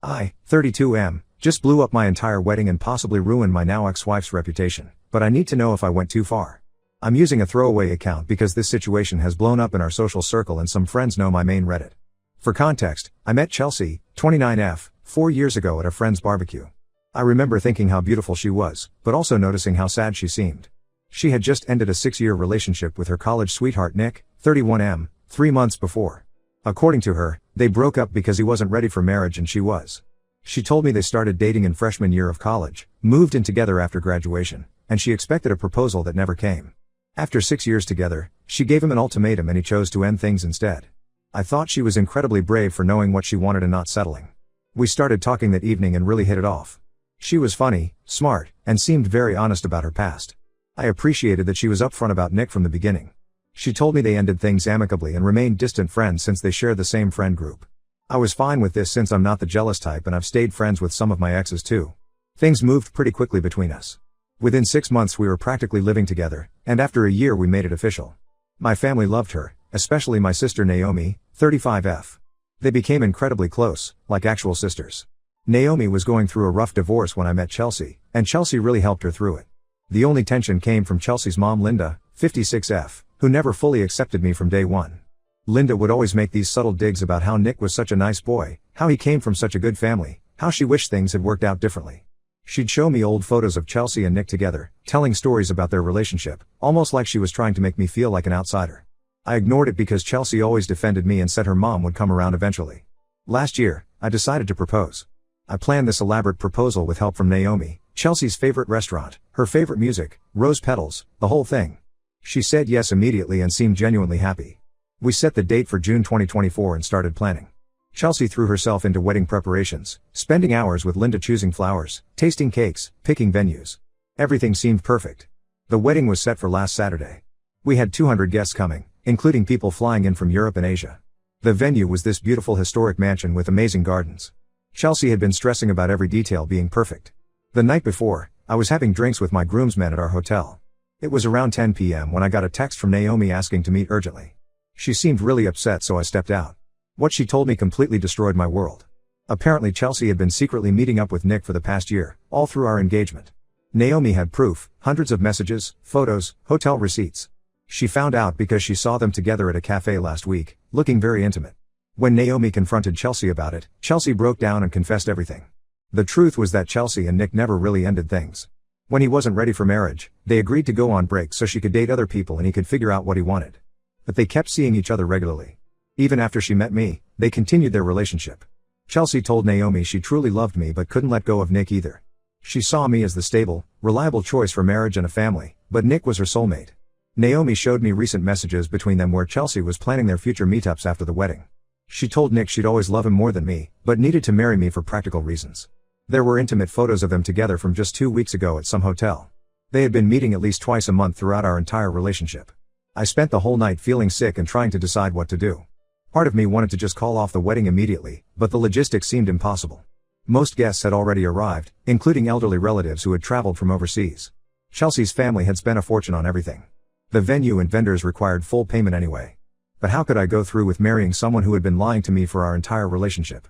I, 32M, just blew up my entire wedding and possibly ruined my now ex-wife's reputation, but I need to know if I went too far. I'm using a throwaway account because this situation has blown up in our social circle and some friends know my main Reddit. For context, I met Chelsea, 29F, 4 years ago at a friend's barbecue. I remember thinking how beautiful she was, but also noticing how sad she seemed. She had just ended a 6-year relationship with her college sweetheart Nick, 31M, 3 months before. According to her, they broke up because he wasn't ready for marriage and she was. She told me they started dating in freshman year of college, moved in together after graduation, and she expected a proposal that never came. After 6 years together, she gave him an ultimatum and he chose to end things instead. I thought she was incredibly brave for knowing what she wanted and not settling. We started talking that evening and really hit it off. She was funny, smart, and seemed very honest about her past. I appreciated that she was upfront about Nick from the beginning. She told me they ended things amicably and remained distant friends since they share the same friend group. I was fine with this since I'm not the jealous type and I've stayed friends with some of my exes too. Things moved pretty quickly between us. Within 6 months we were practically living together, and after a year we made it official. My family loved her, especially my sister Naomi, 35F. They became incredibly close, like actual sisters. Naomi was going through a rough divorce when I met Chelsea, and Chelsea really helped her through it. The only tension came from Chelsea's mom Linda, 56F, who never fully accepted me from day one. Linda would always make these subtle digs about how Nick was such a nice boy, how he came from such a good family, how she wished things had worked out differently. She'd show me old photos of Chelsea and Nick together, telling stories about their relationship, almost like she was trying to make me feel like an outsider. I ignored it because Chelsea always defended me and said her mom would come around eventually. Last year, I decided to propose. I planned this elaborate proposal with help from Naomi, Chelsea's favorite restaurant, her favorite music, rose petals, the whole thing. She said yes immediately and seemed genuinely happy. We set the date for June 2024 and started planning. Chelsea threw herself into wedding preparations, spending hours with Linda choosing flowers, tasting cakes, picking venues. Everything seemed perfect. The wedding was set for last Saturday. We had 200 guests coming, including people flying in from Europe and Asia. The venue was this beautiful historic mansion with amazing gardens. Chelsea had been stressing about every detail being perfect. The night before, I was having drinks with my groomsmen at our hotel. It was around 10 p.m. when I got a text from Naomi asking to meet urgently. She seemed really upset, so I stepped out. What she told me completely destroyed my world. Apparently Chelsea had been secretly meeting up with Nick for the past year, all through our engagement. Naomi had proof, hundreds of messages, photos, hotel receipts. She found out because she saw them together at a cafe last week, looking very intimate. When Naomi confronted Chelsea about it, Chelsea broke down and confessed everything. The truth was that Chelsea and Nick never really ended things. When he wasn't ready for marriage, they agreed to go on break so she could date other people and he could figure out what he wanted. But they kept seeing each other regularly. Even after she met me, they continued their relationship. Chelsea told Naomi she truly loved me but couldn't let go of Nick either. She saw me as the stable, reliable choice for marriage and a family, but Nick was her soulmate. Naomi showed me recent messages between them where Chelsea was planning their future meetups after the wedding. She told Nick she'd always love him more than me, but needed to marry me for practical reasons. There were intimate photos of them together from just 2 weeks ago at some hotel. They had been meeting at least twice a month throughout our entire relationship. I spent the whole night feeling sick and trying to decide what to do. Part of me wanted to just call off the wedding immediately, but the logistics seemed impossible. Most guests had already arrived, including elderly relatives who had traveled from overseas. Chelsea's family had spent a fortune on everything. The venue and vendors required full payment anyway. But how could I go through with marrying someone who had been lying to me for our entire relationship?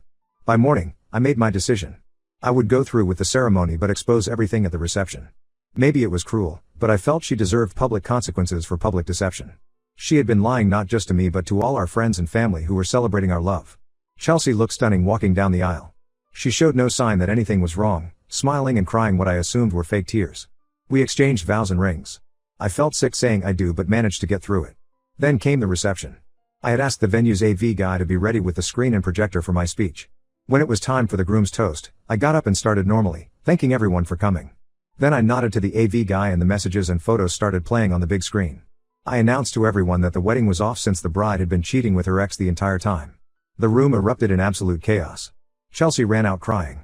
By morning, I made my decision. I would go through with the ceremony but expose everything at the reception. Maybe it was cruel, but I felt she deserved public consequences for public deception. She had been lying not just to me but to all our friends and family who were celebrating our love. Chelsea looked stunning walking down the aisle. She showed no sign that anything was wrong, smiling and crying what I assumed were fake tears. We exchanged vows and rings. I felt sick saying I do but managed to get through it. Then came the reception. I had asked the venue's AV guy to be ready with the screen and projector for my speech. When it was time for the groom's toast, I got up and started normally, thanking everyone for coming. Then I nodded to the AV guy and the messages and photos started playing on the big screen. I announced to everyone that the wedding was off since the bride had been cheating with her ex the entire time. The room erupted in absolute chaos. Chelsea ran out crying.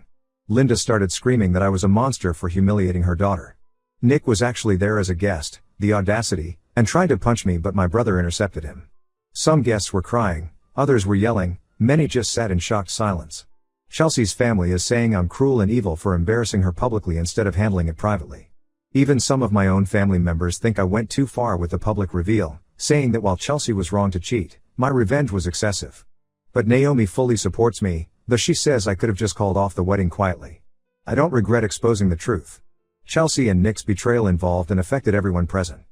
Linda started screaming that I was a monster for humiliating her daughter. Nick was actually there as a guest, the audacity, and tried to punch me but my brother intercepted him. Some guests were crying, others were yelling, many just sat in shocked silence. Chelsea's family is saying I'm cruel and evil for embarrassing her publicly instead of handling it privately. Even some of my own family members think I went too far with the public reveal, saying that while Chelsea was wrong to cheat, my revenge was excessive. But Naomi fully supports me, though she says I could have just called off the wedding quietly. I don't regret exposing the truth. Chelsea and Nick's betrayal involved and affected everyone present.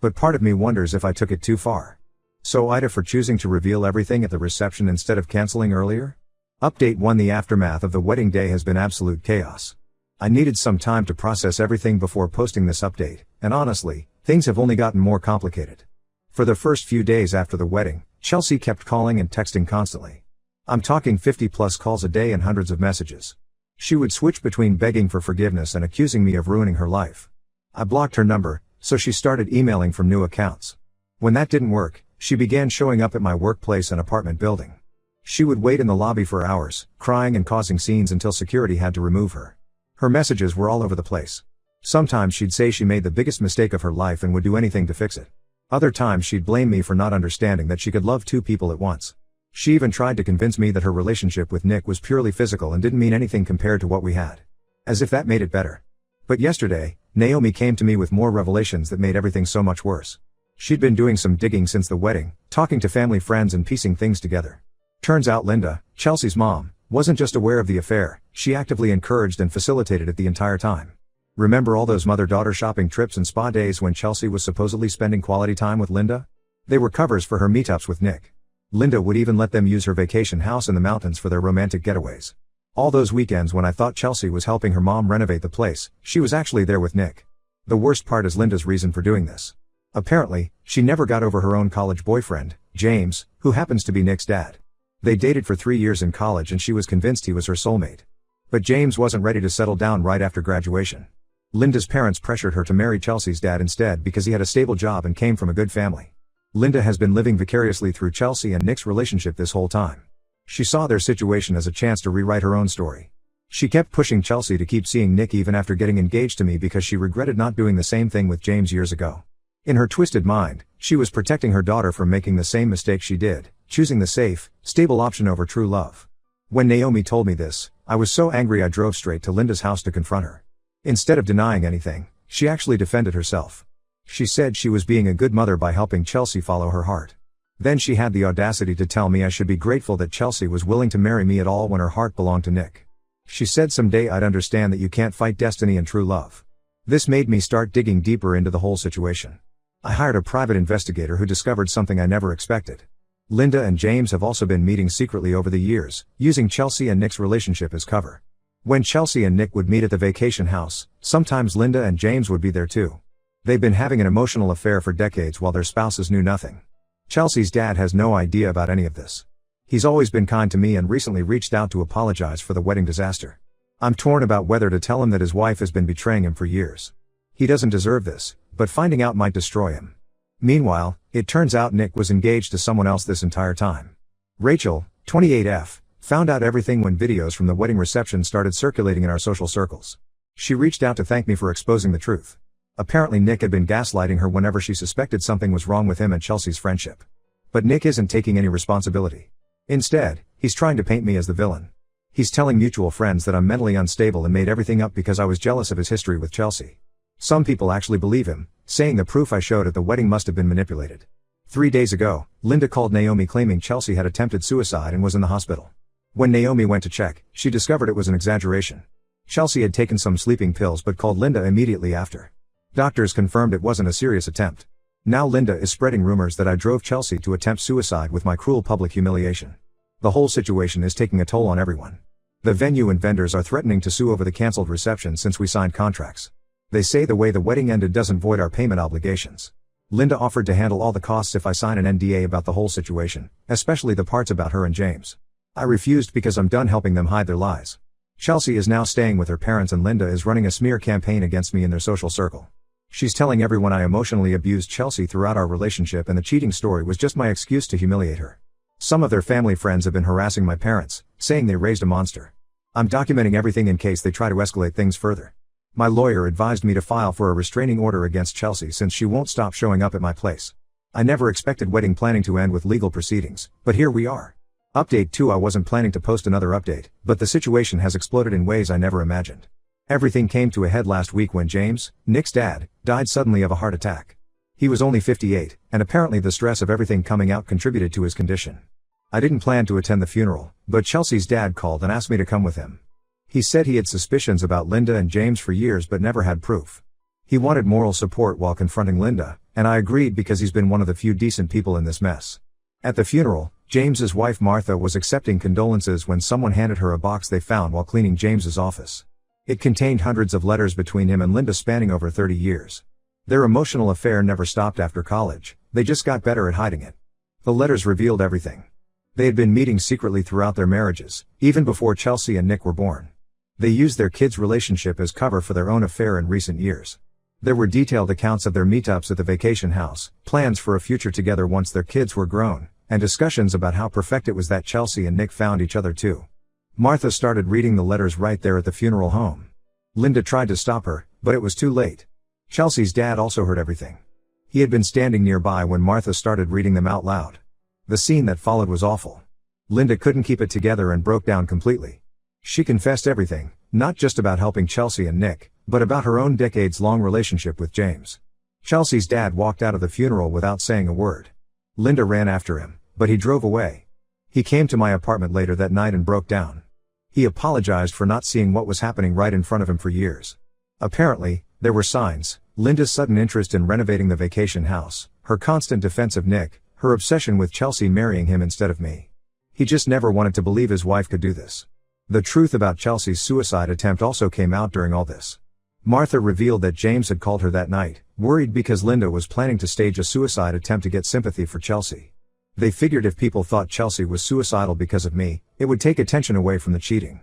But part of me wonders if I took it too far. So Ida for choosing to reveal everything at the reception instead of canceling earlier? Update 1: The aftermath of the wedding day has been absolute chaos. I needed some time to process everything before posting this update, and honestly, things have only gotten more complicated. For the first few days after the wedding, Chelsea kept calling and texting constantly. I'm talking 50+ calls a day and hundreds of messages. She would switch between begging for forgiveness and accusing me of ruining her life. I blocked her number, so she started emailing from new accounts. When that didn't work, she began showing up at my workplace and apartment building. She would wait in the lobby for hours, crying and causing scenes until security had to remove her. Her messages were all over the place. Sometimes she'd say she made the biggest mistake of her life and would do anything to fix it. Other times she'd blame me for not understanding that she could love two people at once. She even tried to convince me that her relationship with Nick was purely physical and didn't mean anything compared to what we had. As if that made it better. But yesterday, Naomi came to me with more revelations that made everything so much worse. She'd been doing some digging since the wedding, talking to family friends and piecing things together. Turns out Linda, Chelsea's mom, wasn't just aware of the affair, she actively encouraged and facilitated it the entire time. Remember all those mother-daughter shopping trips and spa days when Chelsea was supposedly spending quality time with Linda? They were covers for her meetups with Nick. Linda would even let them use her vacation house in the mountains for their romantic getaways. All those weekends when I thought Chelsea was helping her mom renovate the place, she was actually there with Nick. The worst part is Linda's reason for doing this. Apparently, she never got over her own college boyfriend, James, who happens to be Nick's dad. They dated for 3 years in college and she was convinced he was her soulmate. But James wasn't ready to settle down right after graduation. Linda's parents pressured her to marry Chelsea's dad instead because he had a stable job and came from a good family. Linda has been living vicariously through Chelsea and Nick's relationship this whole time. She saw their situation as a chance to rewrite her own story. She kept pushing Chelsea to keep seeing Nick even after getting engaged to me because she regretted not doing the same thing with James years ago. In her twisted mind, she was protecting her daughter from making the same mistake she did, choosing the safe, stable option over true love. When Naomi told me this, I was so angry I drove straight to Linda's house to confront her. Instead of denying anything, she actually defended herself. She said she was being a good mother by helping Chelsea follow her heart. Then she had the audacity to tell me I should be grateful that Chelsea was willing to marry me at all when her heart belonged to Nick. She said someday I'd understand that you can't fight destiny and true love. This made me start digging deeper into the whole situation. I hired a private investigator who discovered something I never expected. Linda and James have also been meeting secretly over the years, using Chelsea and Nick's relationship as cover. When Chelsea and Nick would meet at the vacation house, sometimes Linda and James would be there too. They've been having an emotional affair for decades while their spouses knew nothing. Chelsea's dad has no idea about any of this. He's always been kind to me and recently reached out to apologize for the wedding disaster. I'm torn about whether to tell him that his wife has been betraying him for years. He doesn't deserve this, but finding out might destroy him. Meanwhile, it turns out Nick was engaged to someone else this entire time. Rachel, 28F, found out everything when videos from the wedding reception started circulating in our social circles. She reached out to thank me for exposing the truth. Apparently Nick had been gaslighting her whenever she suspected something was wrong with him and Chelsea's friendship. But Nick isn't taking any responsibility. Instead, he's trying to paint me as the villain. He's telling mutual friends that I'm mentally unstable and made everything up because I was jealous of his history with Chelsea. Some people actually believe him, saying the proof I showed at the wedding must have been manipulated. 3 days ago, Linda called Naomi claiming Chelsea had attempted suicide and was in the hospital. When Naomi went to check, she discovered it was an exaggeration. Chelsea had taken some sleeping pills but called Linda immediately after. Doctors confirmed it wasn't a serious attempt. Now Linda is spreading rumors that I drove Chelsea to attempt suicide with my cruel public humiliation. The whole situation is taking a toll on everyone. The venue and vendors are threatening to sue over the cancelled reception since we signed contracts. They say the way the wedding ended doesn't void our payment obligations. Linda offered to handle all the costs if I sign an NDA about the whole situation, especially the parts about her and James. I refused because I'm done helping them hide their lies. Chelsea is now staying with her parents and Linda is running a smear campaign against me in their social circle. She's telling everyone I emotionally abused Chelsea throughout our relationship and the cheating story was just my excuse to humiliate her. Some of their family friends have been harassing my parents, saying they raised a monster. I'm documenting everything in case they try to escalate things further. My lawyer advised me to file for a restraining order against Chelsea since she won't stop showing up at my place. I never expected wedding planning to end with legal proceedings, but here we are. Update 2: I wasn't planning to post another update, but the situation has exploded in ways I never imagined. Everything came to a head last week when James, Nick's dad, died suddenly of a heart attack. He was only 58, and apparently the stress of everything coming out contributed to his condition. I didn't plan to attend the funeral, but Chelsea's dad called and asked me to come with him. He said he had suspicions about Linda and James for years but never had proof. He wanted moral support while confronting Linda, and I agreed because he's been one of the few decent people in this mess. At the funeral, James's wife Martha was accepting condolences when someone handed her a box they found while cleaning James's office. It contained hundreds of letters between him and Linda spanning over 30 years. Their emotional affair never stopped after college, they just got better at hiding it. The letters revealed everything. They had been meeting secretly throughout their marriages, even before Chelsea and Nick were born. They used their kids' relationship as cover for their own affair in recent years. There were detailed accounts of their meetups at the vacation house, plans for a future together once their kids were grown, and discussions about how perfect it was that Chelsea and Nick found each other too. Martha started reading the letters right there at the funeral home. Linda tried to stop her, but it was too late. Chelsea's dad also heard everything. He had been standing nearby when Martha started reading them out loud. The scene that followed was awful. Linda couldn't keep it together and broke down completely. She confessed everything, not just about helping Chelsea and Nick, but about her own decades-long relationship with James. Chelsea's dad walked out of the funeral without saying a word. Linda ran after him, but he drove away. He came to my apartment later that night and broke down. He apologized for not seeing what was happening right in front of him for years. Apparently, there were signs: Linda's sudden interest in renovating the vacation house, her constant defense of Nick, her obsession with Chelsea marrying him instead of me. He just never wanted to believe his wife could do this. The truth about Chelsea's suicide attempt also came out during all this. Martha revealed that James had called her that night, worried because Linda was planning to stage a suicide attempt to get sympathy for Chelsea. They figured if people thought Chelsea was suicidal because of me, it would take attention away from the cheating.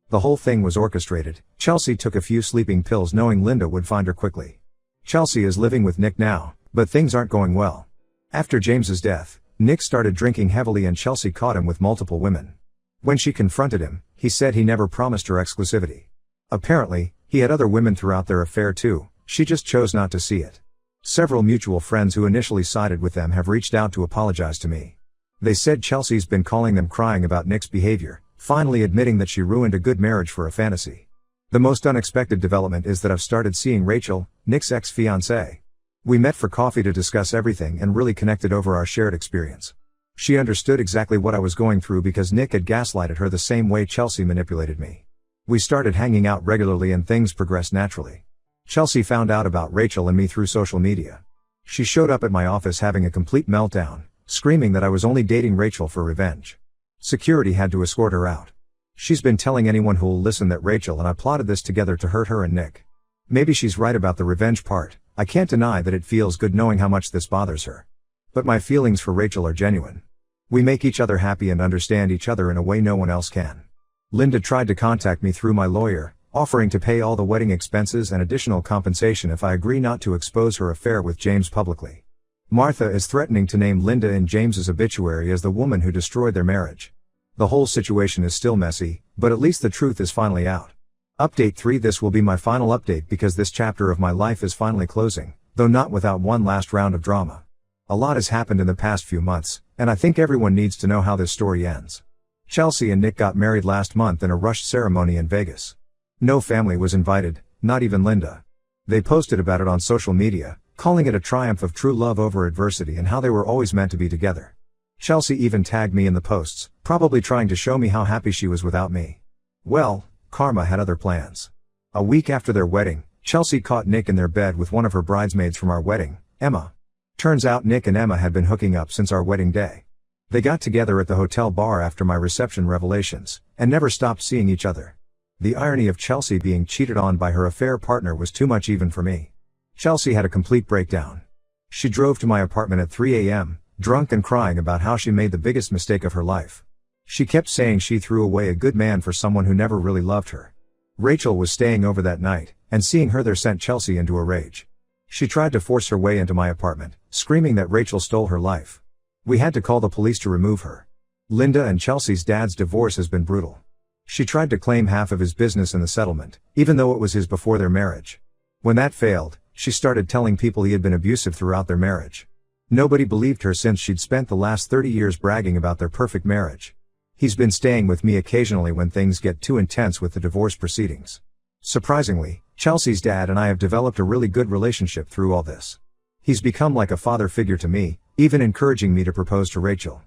The whole thing was orchestrated. Chelsea took a few sleeping pills knowing Linda would find her quickly. Chelsea is living with Nick now, but things aren't going well. After James's death, Nick started drinking heavily and Chelsea caught him with multiple women. When she confronted him, he said he never promised her exclusivity. Apparently, he had other women throughout their affair too, she just chose not to see it. Several mutual friends who initially sided with them have reached out to apologize to me. They said Chelsea's been calling them crying about Nick's behavior, finally admitting that she ruined a good marriage for a fantasy. The most unexpected development is that I've started seeing Rachel, Nick's ex-fiancée. We met for coffee to discuss everything and really connected over our shared experience. She understood exactly what I was going through because Nick had gaslighted her the same way Chelsea manipulated me. We started hanging out regularly and things progressed naturally. Chelsea found out about Rachel and me through social media. She showed up at my office having a complete meltdown, screaming that I was only dating Rachel for revenge. Security had to escort her out. She's been telling anyone who'll listen that Rachel and I plotted this together to hurt her and Nick. Maybe she's right about the revenge part. I can't deny that it feels good knowing how much this bothers her. But my feelings for Rachel are genuine. We make each other happy and understand each other in a way no one else can. Linda tried to contact me through my lawyer, offering to pay all the wedding expenses and additional compensation if I agree not to expose her affair with James publicly. Martha is threatening to name Linda in James's obituary as the woman who destroyed their marriage. The whole situation is still messy, but at least the truth is finally out. Update 3: This will be my final update because this chapter of my life is finally closing, though not without one last round of drama. A lot has happened in the past few months, and I think everyone needs to know how this story ends. Chelsea and Nick got married last month in a rushed ceremony in Vegas. No family was invited, not even Linda. They posted about it on social media, calling it a triumph of true love over adversity and how they were always meant to be together. Chelsea even tagged me in the posts, probably trying to show me how happy she was without me. Well, karma had other plans. A week after their wedding, Chelsea caught Nick in their bed with one of her bridesmaids from our wedding, Emma. Turns out Nick and Emma had been hooking up since our wedding day. They got together at the hotel bar after my reception revelations, and never stopped seeing each other. The irony of Chelsea being cheated on by her affair partner was too much even for me. Chelsea had a complete breakdown. She drove to my apartment at 3 a.m., drunk and crying about how she made the biggest mistake of her life. She kept saying she threw away a good man for someone who never really loved her. Rachel was staying over that night, and seeing her there sent Chelsea into a rage. She tried to force her way into my apartment, screaming that Rachel stole her life. We had to call the police to remove her. Linda and Chelsea's dad's divorce has been brutal. She tried to claim half of his business in the settlement, even though it was his before their marriage. When that failed, she started telling people he had been abusive throughout their marriage. Nobody believed her since she'd spent the last 30 years bragging about their perfect marriage. He's been staying with me occasionally when things get too intense with the divorce proceedings. Surprisingly, Chelsea's dad and I have developed a really good relationship through all this. He's become like a father figure to me, even encouraging me to propose to Rachel.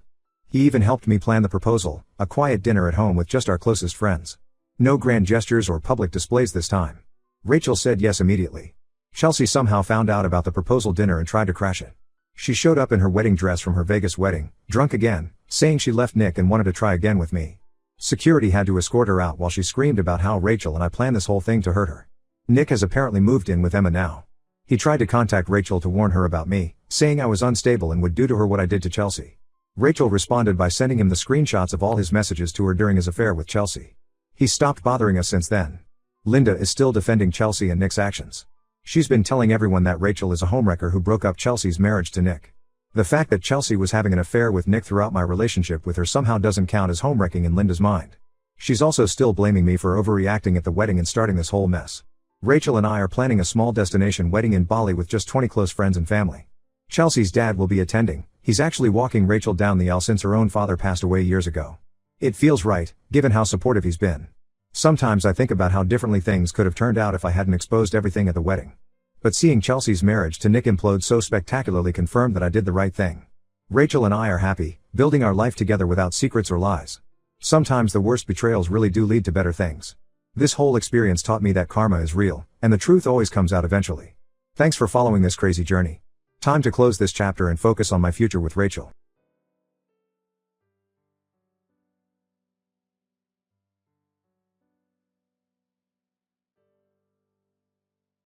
He even helped me plan the proposal, a quiet dinner at home with just our closest friends. No grand gestures or public displays this time. Rachel said yes immediately. Chelsea somehow found out about the proposal dinner and tried to crash it. She showed up in her wedding dress from her Vegas wedding, drunk again, saying she left Nick and wanted to try again with me. Security had to escort her out while she screamed about how Rachel and I planned this whole thing to hurt her. Nick has apparently moved in with Emma now. He tried to contact Rachel to warn her about me, saying I was unstable and would do to her what I did to Chelsea. Rachel responded by sending him the screenshots of all his messages to her during his affair with Chelsea. He stopped bothering us since then. Linda is still defending Chelsea and Nick's actions. She's been telling everyone that Rachel is a homewrecker who broke up Chelsea's marriage to Nick. The fact that Chelsea was having an affair with Nick throughout my relationship with her somehow doesn't count as homewrecking in Linda's mind. She's also still blaming me for overreacting at the wedding and starting this whole mess. Rachel and I are planning a small destination wedding in Bali with just 20 close friends and family. Chelsea's dad will be attending. He's actually walking Rachel down the aisle since her own father passed away years ago. It feels right, given how supportive he's been. Sometimes I think about how differently things could have turned out if I hadn't exposed everything at the wedding. But seeing Chelsea's marriage to Nick implode so spectacularly confirmed that I did the right thing. Rachel and I are happy, building our life together without secrets or lies. Sometimes the worst betrayals really do lead to better things. This whole experience taught me that karma is real, and the truth always comes out eventually. Thanks for following this crazy journey. Time to close this chapter and focus on my future with Rachel.